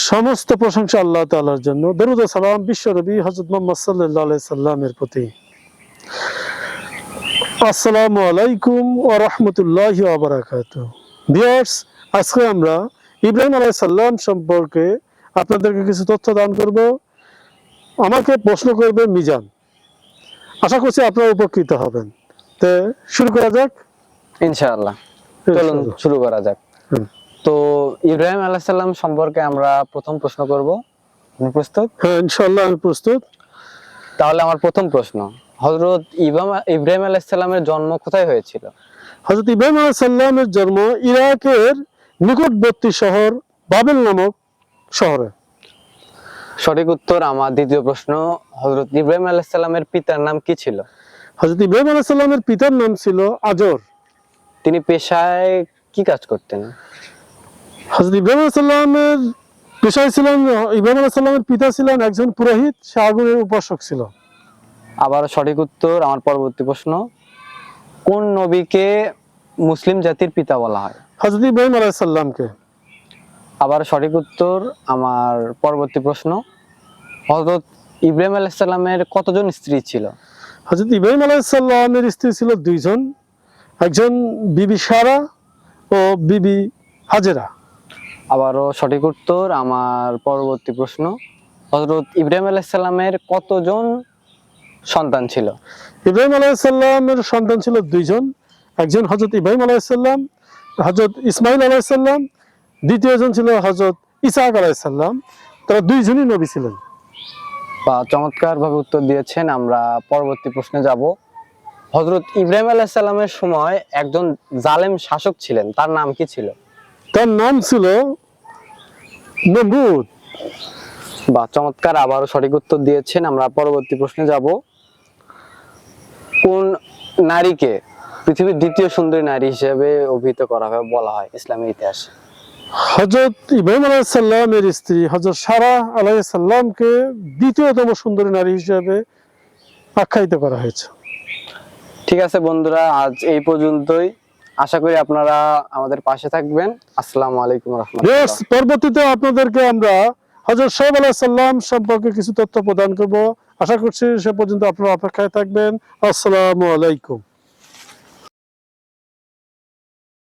সমস্ত প্রশংসা আল্লাহ তাআলার জন্য, দরুদ ও সালাম বিশ্ব নবী হযরত মুহাম্মদ সাল্লাল্লাহু আলাইহি সাল্লামের প্রতি। আসসালামু আলাইকুম ওয়া রাহমাতুল্লাহি ওয়া বারাকাতুহু। ভিউয়ার্স, আজকে আমরা ইব্রাহিম আলাইহিস সালাম সম্পর্কে আপনাদেরকে কিছু তথ্য দান করব। আমাকে প্রশ্ন করবে মিজান। আশা করছি আপনারা উপকৃত হবেন। তো শুরু করা যাক ইনশাআল্লাহ। চলুন শুরু করা যাক। তো ইব্রাহিম আলাইহিস সালাম সম্পর্কে আমরা প্রথম প্রশ্ন করব। আপনি প্রস্তুত? হ্যাঁ, ইনশাআল্লাহ আমি প্রস্তুত। তাহলে আমার প্রথম প্রশ্ন, হযরত ইব্রাহিম আলাইহিস সালামের জন্ম কোথায় হয়েছিল? হযরত ইব্রাহিম আলাইহিস সালামের জন্ম ইরাকের নিকটবর্তী শহর বাবেল নামক শহরে। সঠিক উত্তর। আমার দ্বিতীয় প্রশ্ন, হযরত ইব্রাহিম আলাইহিস সালামের পিতার নাম কি ছিল? হযরত ইব্রাহিম আলাইহিস সালামের পিতার নাম ছিল আজর। তিনি পেশায় কি কাজ করতেন? হযরত ইব্রাহিম আলাইহিস সালামের পেশায় ছিলেন, ইব্রাহিম আলাইহিস সালামের পিতা ছিলেন একজন পুরোহিত, সে আগুনের উপাসক ছিল। আবার সঠিক উত্তর। আমার পরবর্তী প্রশ্ন, কোন নবীকে মুসলিম জাতির পিতা বলা হয়? হযরত ইব্রাহিম আলাইহিস সালামকে। আবার সঠিক উত্তর। আমার পরবর্তী প্রশ্ন, হযরত ইব্রাহিম আলাইহিস সালামের কতজন স্ত্রী ছিল? হযরত ইব্রাহিম আলাইহিস সালামের স্ত্রী ছিল দুইজন, একজন বিবি সারা ও বিবি হাজেরা। আবারও সঠিক উত্তর। আমার পরবর্তী প্রশ্ন, হযরত ইব্রাহিম আলাইহিস সালামের কতজন সন্তান ছিল? ইব্রাহিম আলাইহিস সালামের সন্তান ছিল দুইজন, একজন হযরত ইব্রাহিম আলাইহিস সালাম, হযরত ইসমাইল আলাইহিস সালাম, দ্বিতীয়জন ছিল হযরত ইসহাক আলাইহিস সালাম। তারা দুইজনই নবী ছিলেন। বা চমৎকার ভাবে উত্তর দিয়েছেন। আমরা পরবর্তী প্রশ্নে যাব। হযরত ইব্রাহিম আলাইহিস সালামের সময় একজন জালেম শাসক ছিলেন, তার নাম কি ছিল? তার নাম ছিল নমরুদ। বা চমৎকার, আবারও সঠিক উত্তর দিয়েছেন। আমরা পরবর্তী প্রশ্নে যাব। কোন নারীকে পৃথিবীর দ্বিতীয় সুন্দরী নারী হিসেবে অভিহিত করা হয় বলা হয় ইসলামের ইতিহাসে? হযরত ইব্রাহিম আলাইহিস সালামের স্ত্রী হযরত সারা আলাইহিস সালামকে দ্বিতীয়তম সুন্দরী নারী হিসেবে আখ্যায়িত করা হয়েছে। ঠিক আছে বন্ধুরা, আজ এই পর্যন্তই। আশা করি আপনারা আমাদের পাশে থাকবেন। আসসালামু আলাইকুম ওয়া রাহমাতুল্লাহ। পরবর্তীতে আপনাদেরকে আমরা হযরত শোয়েব আলাইহিস সালাম সম্পর্কে কিছু তথ্য প্রদান করব। আশা করছি সে পর্যন্ত আপনারা অপেক্ষায় থাকবেন। আসসালামু আলাইকুম।